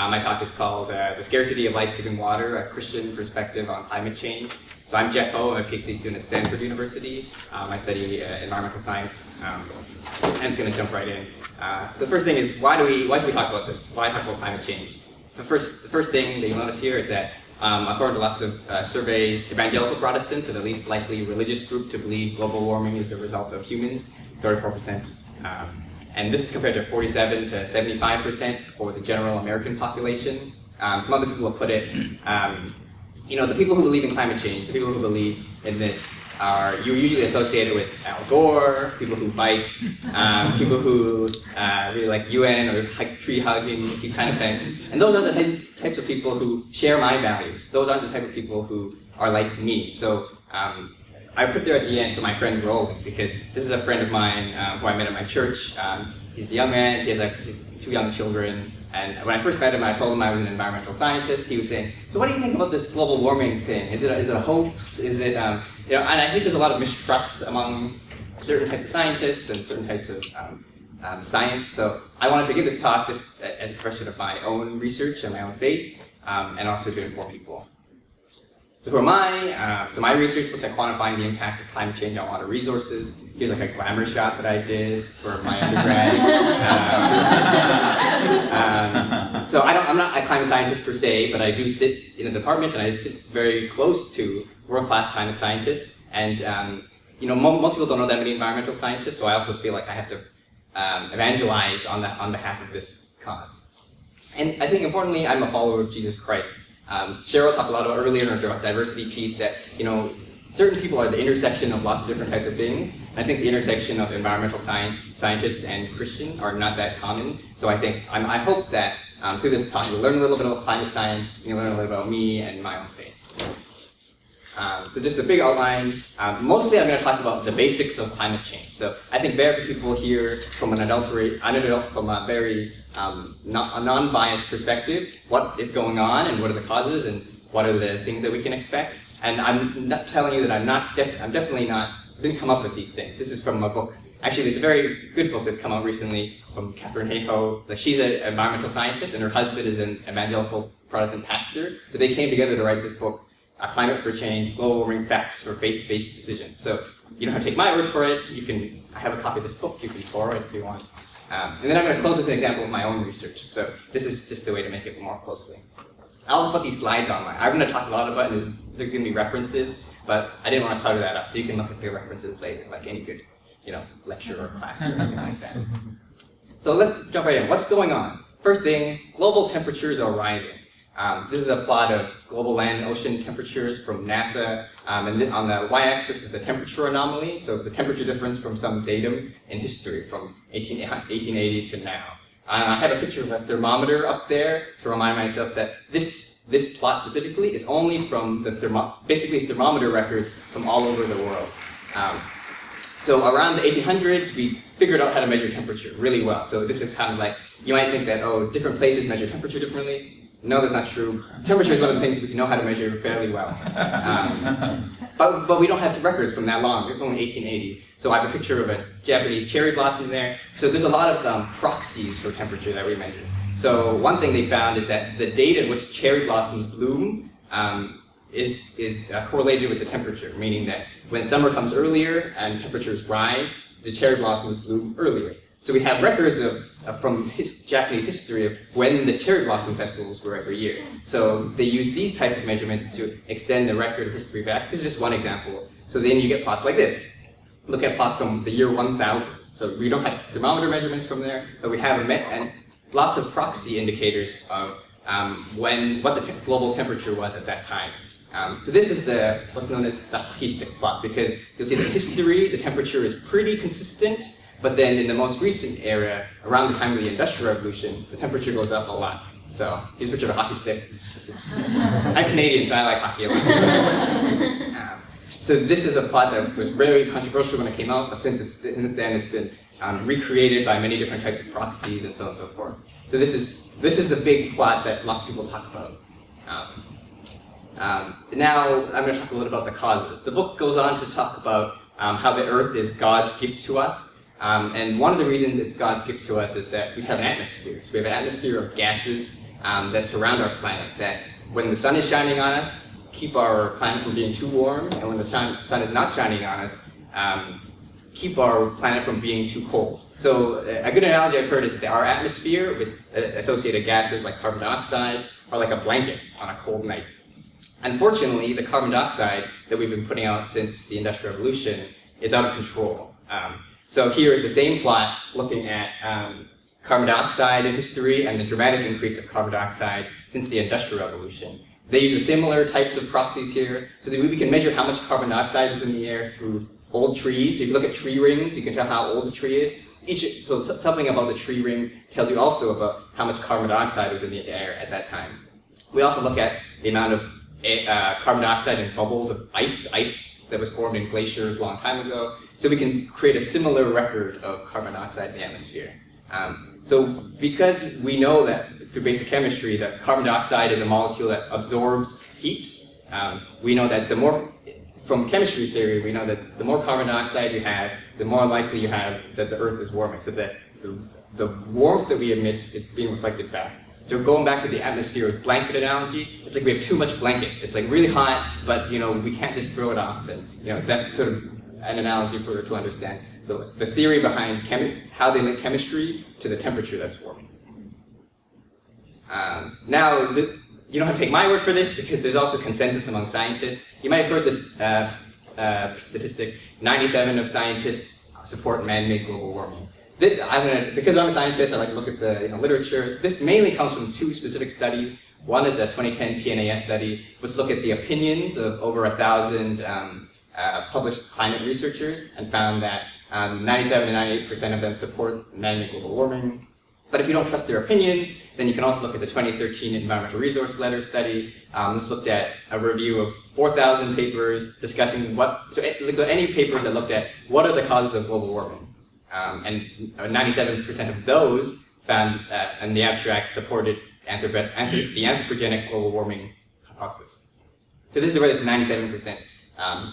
My talk is called The Scarcity of Life-Giving Water, a Christian Perspective on Climate Change. So I'm Jeff Ho, I'm a PhD student at Stanford University. I study environmental science. I'm just going to jump right in. So the first thing is, why should we talk about this? Why talk about climate change? The first thing that you'll notice here is that according to lots of surveys, evangelical Protestants are the least likely religious group to believe global warming is the result of humans, 34%. And this is compared to 47 to 75% for the general American population. Some other people have put it, the people who believe in climate change, the people who believe in this are usually associated with Al Gore, people who bike, people who really like UN or tree hugging kind of things. And those are the types of people who share my values. Those aren't the type of people who are like me. So I put there at the end for my friend Roland, because this is a friend of mine who I met at my church. He's a young man, he has his 2 young children, and when I first met him, I told him I was an environmental scientist. He was saying, so what do you think about this global warming thing? Is it a hoax? Is it, and I think there's a lot of mistrust among certain types of scientists and certain types of science. So I wanted to give this talk just as a expression of my own research and my own faith, and also to inform people. So who am I? So my research looks at quantifying the impact of climate change on water resources. Here's like a glamour shot that I did for my undergrad. So I'm not a climate scientist per se, but I do sit in a department and I sit very close to world-class climate scientists. And most people don't know that many environmental scientists, so I also feel like I have to evangelize on behalf of this cause. And I think importantly, I'm a follower of Jesus Christ. Cheryl talked a lot about earlier in her diversity piece that, certain people are the intersection of lots of different types of things. And I think the intersection of environmental scientists and Christian are not that common. So I think, I hope that through this talk you'll learn a little bit about climate science, you'll learn a little about me and my own faith. So just a big outline. Mostly I'm going to talk about the basics of climate change. So I think very few people here from from a very non-biased perspective, what is going on and what are the causes and what are the things that we can expect. And I'm not telling you that I'm definitely didn't come up with these things. This is from a book. Actually, there's a very good book that's come out recently from Catherine Hayhoe. She's an environmental scientist and her husband is an evangelical Protestant pastor. So they came together to write this book, Climate for Change, Global Warming Facts for Faith-Based Decisions. So you don't have to take my word for it. I have a copy of this book. You can borrow it if you want. And then I'm going to close with an example of my own research. So this is just a way to make it more closely. I also put these slides online. I'm going to talk a lot about it, and there's going to be references, but I didn't want to clutter that up, so you can look at the references later, like any good, lecture or class or anything like that. So let's jump right in. What's going on? First thing, global temperatures are rising. This is a plot of global land and ocean temperatures from NASA, and on the y-axis is the temperature anomaly, so it's the temperature difference from some datum in history from 1880 to now. I have a picture of a thermometer up there to remind myself that this plot specifically is only from the thermometer records from all over the world. So around the 1800s, we figured out how to measure temperature really well. So this is kind of like, you might think that, different places measure temperature differently. No, that's not true. Temperature is one of the things we know how to measure fairly well. But we don't have records from that long. It's only 1880. So I have a picture of a Japanese cherry blossom there. So there's a lot of proxies for temperature that we measure. So one thing they found is that the date at which cherry blossoms bloom is correlated with the temperature, meaning that when summer comes earlier and temperatures rise, the cherry blossoms bloom earlier. So we have records from Japanese history of when the cherry blossom festivals were every year. So they use these type of measurements to extend the record of history back. This is just one example. So then you get plots like this. Look at plots from the year 1000. So we don't have thermometer measurements from there, but we have and lots of proxy indicators of what the global temperature was at that time. So this is what's known as the hockey stick plot, because you'll see that history, the temperature is pretty consistent. But then in the most recent era, around the time of the Industrial Revolution, the temperature goes up a lot. So here's a picture of a hockey stick. I'm Canadian, so I like hockey a lot. So this is a plot that was very controversial when it came out, but since then it's been recreated by many different types of proxies and so on and so forth. So this is the big plot that lots of people talk about. Now I'm going to talk a little about the causes. The book goes on to talk about how the Earth is God's gift to us. And one of the reasons it's God's gift to us is that we have an atmosphere. So we have an atmosphere of gases that surround our planet, that when the sun is shining on us, keep our planet from being too warm, and when the sun is not shining on us, keep our planet from being too cold. So a good analogy I've heard is that our atmosphere with associated gases like carbon dioxide are like a blanket on a cold night. Unfortunately, the carbon dioxide that we've been putting out since the Industrial Revolution is out of control. So here is the same plot looking at carbon dioxide in history and the dramatic increase of carbon dioxide since the Industrial Revolution. They use the similar types of proxies here, so that we can measure how much carbon dioxide is in the air through old trees. So if you look at tree rings, you can tell how old the tree is. So something about the tree rings tells you also about how much carbon dioxide was in the air at that time. We also look at the amount of carbon dioxide in bubbles of ice that was formed in glaciers a long time ago. So we can create a similar record of carbon dioxide in the atmosphere. So because we know that through basic chemistry that carbon dioxide is a molecule that absorbs heat, we know that from chemistry theory, we know that the more carbon dioxide you have, the more likely you have that the Earth is warming, so that the warmth that we emit is being reflected back. So going back to the atmosphere with blanket analogy, it's like we have too much blanket. It's like really hot, but we can't just throw it off. And that's sort of an analogy to understand the theory behind how they link chemistry to the temperature that's warming. Now, you don't have to take my word for this because there's also consensus among scientists. You might have heard this statistic: 97% of scientists support man-made global warming. Because I'm a scientist, I like to look at the literature. This mainly comes from two specific studies. One is a 2010 PNAS study, which looked at the opinions of over 1,000 published climate researchers and found that 97 to 98% of them support man-made global warming. But if you don't trust their opinions, then you can also look at the 2013 Environmental Resource Letter study. This looked at a review of 4,000 papers discussing any paper that looked at what are the causes of global warming. And 97% of those found and the abstract supported the anthropogenic global warming hypothesis. So this is where this 97%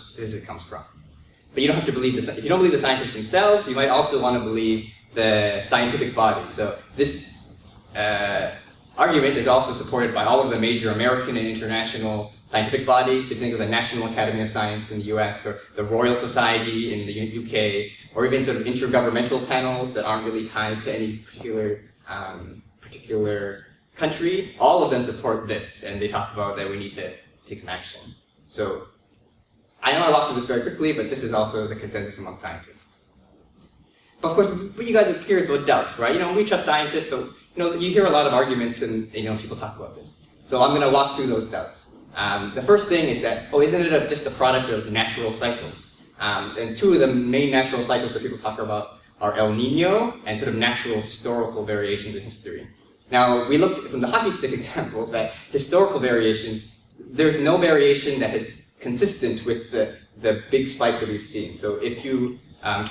statistic comes from. But you don't have to believe this. If you don't believe the scientists themselves, you might also want to believe the scientific body. So this argument is also supported by all of the major American and international scientific bodies. If you think of the National Academy of Science in the US, or the Royal Society in the UK, or even sort of intergovernmental panels that aren't really tied to any particular country, all of them support this, and they talk about that we need to take some action. So I know I walked through this very quickly, but this is also the consensus among scientists. But of course, you guys are curious about doubts, right? We trust scientists, but you hear a lot of arguments, and people talk about this. So I'm going to walk through those doubts. The first thing is that, isn't it just a product of natural cycles? And two of the main natural cycles that people talk about are El Nino and sort of natural historical variations in history. Now, we looked from the hockey stick example that historical variations, there's no variation that is consistent with the big spike that we've seen. So if you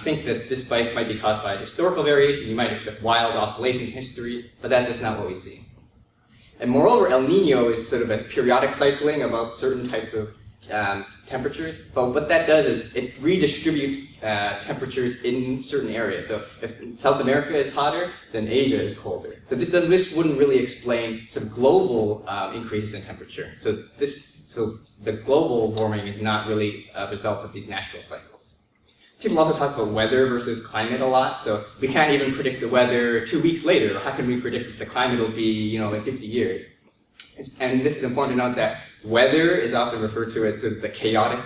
think that this spike might be caused by a historical variation, you might expect wild oscillations in history, but that's just not what we see. And moreover, El Nino is sort of a periodic cycling about certain types of temperatures, but what that does is it redistributes temperatures in certain areas. So if South America is hotter, then Asia is colder. So this wouldn't really explain sort of global increases in temperature. So the global warming is not really a result of these natural cycles. People also talk about weather versus climate a lot. So we can't even predict the weather 2 weeks later. How can we predict that the climate will be, in 50 years? And this is important to note that weather is often referred to as sort of the chaotic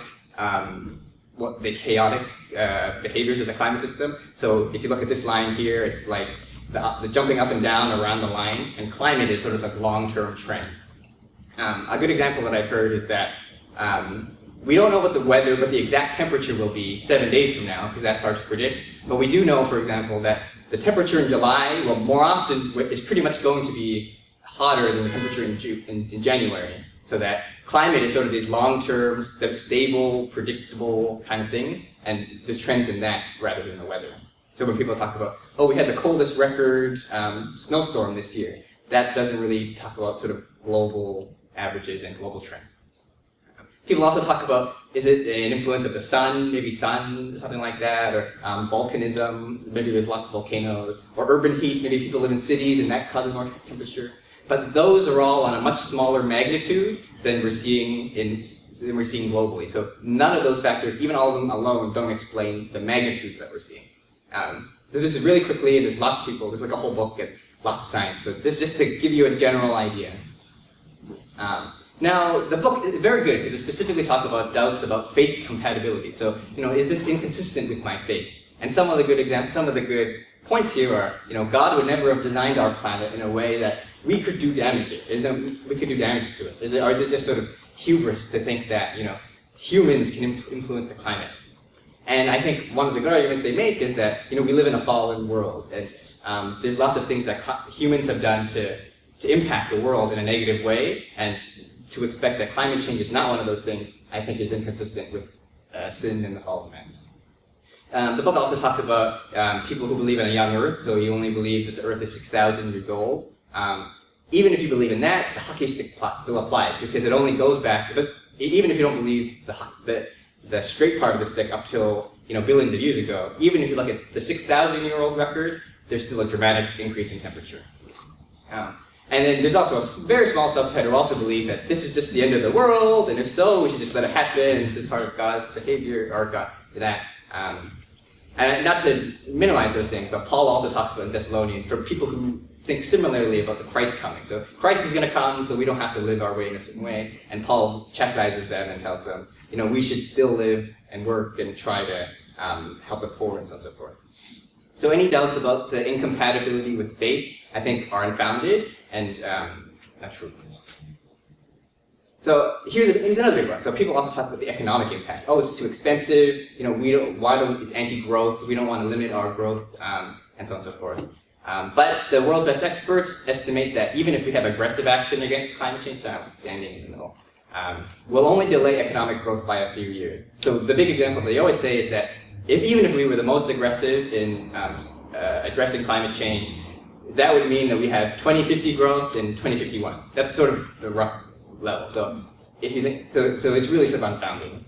behaviors of the climate system. So if you look at this line here, it's like the jumping up and down around the line, and climate is sort of like long-term trend. A good example that I've heard is that we don't know what the exact temperature will be 7 days from now, because that's hard to predict. But we do know, for example, that the temperature in July, more often, is pretty much going to be hotter than the temperature in January. So that climate is sort of these long-term, stable, predictable kind of things, and the trends in that rather than the weather. So when people talk about, we had the coldest record snowstorm this year, that doesn't really talk about sort of global averages and global trends. People also talk about, is it an influence of the sun, maybe sun, something like that, or volcanism, maybe there's lots of volcanoes, or urban heat, maybe people live in cities and that causes more temperature. but those are all on a much smaller magnitude than we're seeing globally. So none of those factors, even all of them alone, don't explain the magnitudes that we're seeing. So this is really quickly, and there's lots of people, there's like a whole book and lots of science. So this is just to give you a general idea. Now, the book is very good because it specifically talks about doubts about faith compatibility. So, is this inconsistent with my faith? And some of the good points here are, God would never have designed our planet in a way that we could do damage to it. We could do damage to it. Or is it just sort of hubris to think that, humans can influence the climate? And I think one of the good arguments they make is that, we live in a fallen world, and there's lots of things that humans have done to impact the world in a negative way, and to expect that climate change is not one of those things, I think is inconsistent with sin and the fall of man. The book also talks about people who believe in a young Earth, so you only believe that the Earth is 6,000 years old. Even if you believe in that, the hockey stick plot still applies, because it only goes back, but even if you don't believe the straight part of the stick up till billions of years ago, even if you look at the 6,000-year-old record, there's still a dramatic increase in temperature. And then there's also a very small subset who also believe that this is just the end of the world, and if so, we should just let it happen, and this is part of God's behavior, or God, that. And not to minimize those things, but Paul also talks about in Thessalonians for people who think similarly about the Christ coming. So Christ is going to come, so we don't have to live our way in a certain way, and Paul chastises them and tells them, we should still live and work and try to help the poor and so on and so forth. So any doubts about the incompatibility with faith, I think, are unfounded and not true. So here's another big one. So people often talk about the economic impact. Oh, it's too expensive. It's anti-growth. We don't want to limit our growth, and so on and so forth. But the world's best experts estimate that even if we have aggressive action against climate change, so I'm standing in the middle, will only delay economic growth by a few years. So the big example they always say is that even if we were the most aggressive in addressing climate change, that would mean that we have 2050 growth in 2051. That's sort of the rough level. So if you think, so it's really sort of unfounded.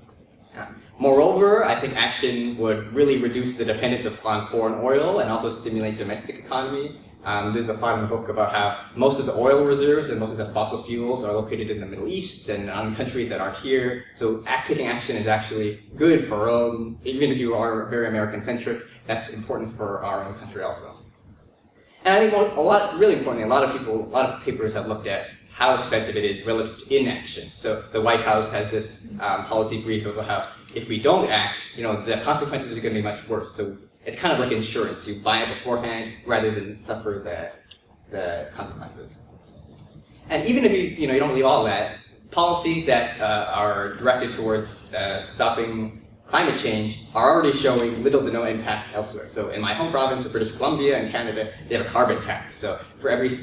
Moreover, I think action would really reduce the dependence on foreign oil and also stimulate domestic economy. There's a part in the book about how most of the oil reserves and most of the fossil fuels are located in the Middle East and on countries that aren't here. So taking action is actually good for our own, even if you are very American-centric, that's important for our own country also. And I think really importantly, a lot of papers have looked at how expensive it is relative to inaction. So the White House has this policy brief about how if we don't act, the consequences are going to be much worse. So it's kind of like insurance. You buy it beforehand rather than suffer the consequences. And even if you don't believe all that, policies that are directed towards stopping climate change are already showing little to no impact elsewhere. So in my home province of British Columbia and Canada, they have a carbon tax. So for every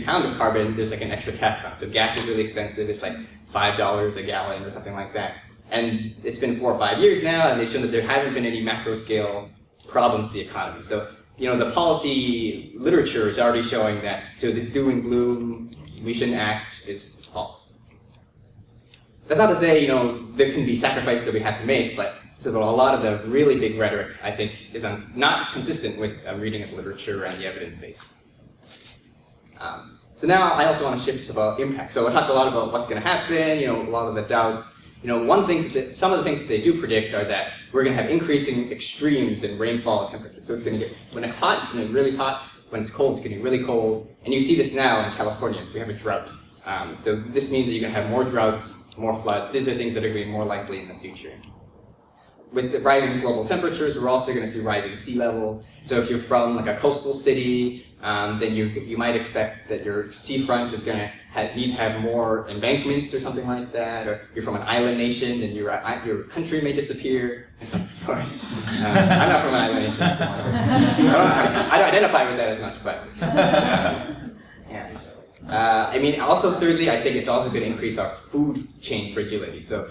pound of carbon, there's like an extra tax on it. So gas is really expensive. It's like $5 a gallon or something like that. And it's been 4 or 5 years now, and they've shown that there haven't been any macro scale problems to the economy. So the policy literature is already showing that this doom and gloom, we shouldn't act, is false. That's not to say there can be sacrifices that we have to make, but a lot of the really big rhetoric, I think, is not consistent with a reading of the literature and the evidence base. So now I also want to shift about impact. So I talked a lot about what's going to happen, a lot of the doubts. Some of the things that they do predict are that we're going to have increasing extremes in rainfall and temperature. So it's going to get, when it's hot, it's going to be really hot. When it's cold, it's going to be really cold. And you see this now in California, so we have a drought. So this means that you're going to have more droughts, more floods. These are things that are going to be more likely in the future. With the rising global temperatures, we're also going to see rising sea levels. So if you're from like a coastal city, then you might expect that your seafront is going to need to have more embankments or something like that. Or you're from an island nation, then your country may disappear. And so forth. I'm not from an island nation, so I don't identify with that as much. But yeah. Also thirdly, I think it's also going to increase our food chain fragility. So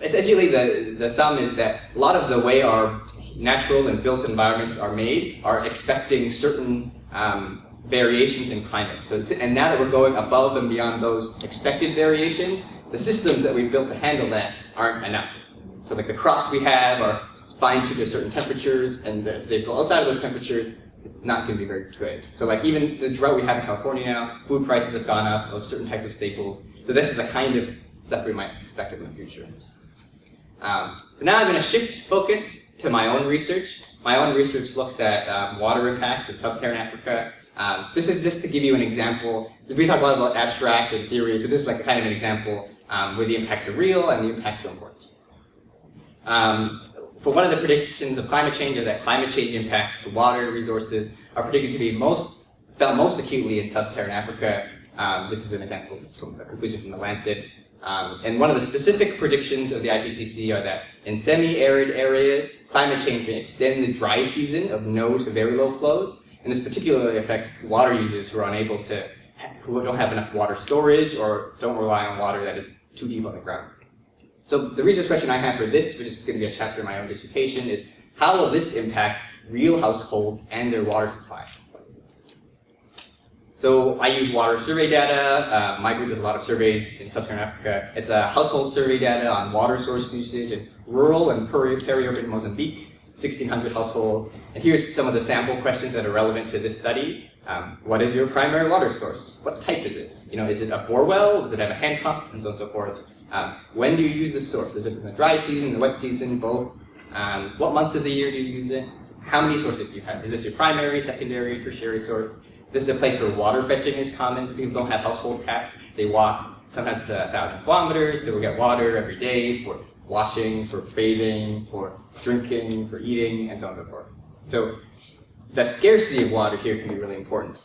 essentially, the sum is that a lot of the way our natural and built environments are made are expecting certain variations in climate. And now that we're going above and beyond those expected variations, the systems that we've built to handle that aren't enough. So like the crops we have are fine-tuned to certain temperatures, and if they go outside of those temperatures, it's not going to be very good. So like even the drought we have in California now, food prices have gone up of certain types of staples. So this is the kind of stuff we might expect in the future. But now I'm going to shift focus to my own research. My own research looks at water impacts in Sub-Saharan Africa. This is just to give you an example. We talk a lot about abstract and theory, so this is like kind of an example where the impacts are real and the impacts are important. For one of the predictions of climate change is that climate change impacts to water resources are predicted to be felt most acutely in Sub-Saharan Africa. This is an example from a conclusion from the Lancet. And one of the specific predictions of the IPCC are that in semi-arid areas, climate change can extend the dry season of no to very low flows, and this particularly affects water users who don't have enough water storage or don't rely on water that is too deep on the ground. So the research question I have for this, which is going to be a chapter in my own dissertation, is how will this impact real households and their water supply? So I use water survey data. My group does a lot of surveys in Sub-Saharan Africa. It's a household survey data on water source usage in rural and peri-urban Mozambique, 1,600 households. And here's some of the sample questions that are relevant to this study. What is your primary water source? What type is it? Is it a bore well? Does it have a hand pump? And so on and so forth. When do you use the source? Is it in the dry season, the wet season, both? What months of the year do you use it? How many sources do you have? Is this your primary, secondary, tertiary source? This is a place where water fetching is common. So people don't have household taps. They walk sometimes up to 1,000 kilometers to go get water every day for washing, for bathing, for drinking, for eating, and so on and so forth. So the scarcity of water here can be really important.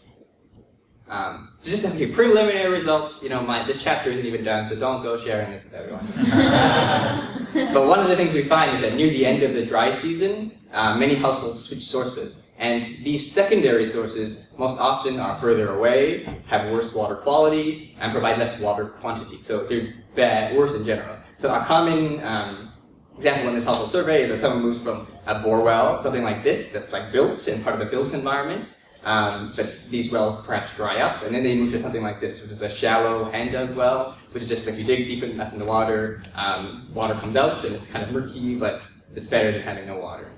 So just to give preliminary results, this chapter isn't even done, so don't go sharing this with everyone. But one of the things we find is that near the end of the dry season, many households switch sources. And these secondary sources most often are further away, have worse water quality, and provide less water quantity. So they're worse in general. So a common example in this household survey is that someone moves from a bore well, something like this, that's like built in part of a built environment, but these wells perhaps dry up, and then they move to something like this, which is a shallow hand-dug well, which is just like you dig deep enough in the water, water comes out, and it's kind of murky, but it's better than having no water.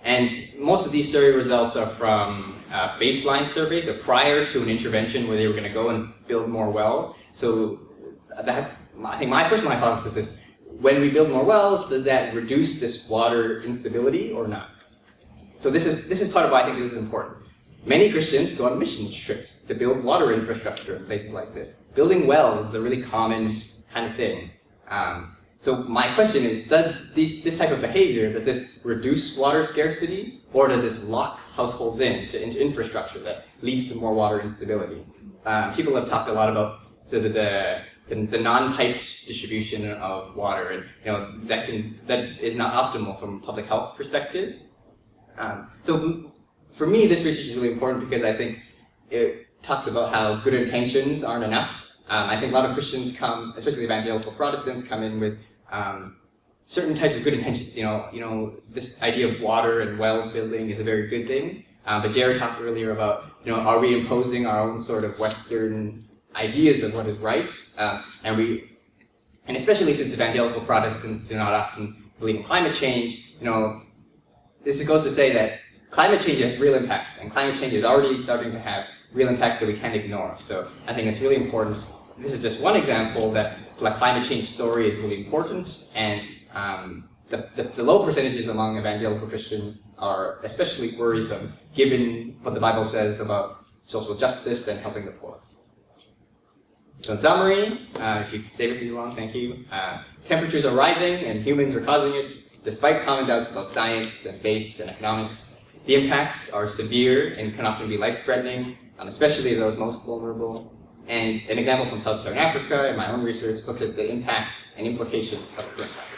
And most of these survey results are from baseline surveys, so prior to an intervention where they were going to go and build more wells. So I think my personal hypothesis is, when we build more wells, does that reduce this water instability or not? So this is part of why I think this is important. Many Christians go on mission trips to build water infrastructure in places like this. Building wells is a really common kind of thing. So my question is, does this type of behavior, does this reduce water scarcity, or does this lock households into infrastructure that leads to more water instability? People have talked a lot about the non-piped distribution of water, and that is not optimal from public health perspectives. So for me, this research is really important because I think it talks about how good intentions aren't enough. I think a lot of Christians come, especially evangelical Protestants, come in with certain types of good intentions. This idea of water and well building is a very good thing. But Jared talked earlier about, are we imposing our own sort of Western ideas of what is right? And especially since evangelical Protestants do not often believe in climate change, this goes to say that climate change has real impacts, and climate change is already starting to have real impacts that we can't ignore. So I think it's really important. This is just one example that the climate change story is really important, and the low percentages among evangelical Christians are especially worrisome, given what the Bible says about social justice and helping the poor. So in summary, if you stay with me long, thank you. Temperatures are rising, and humans are causing it, despite common doubts about science and faith and economics. The impacts are severe and can often be life-threatening, especially those most vulnerable. And an example from Sub-Saharan Africa in my own research looks at the impacts and implications of current climate.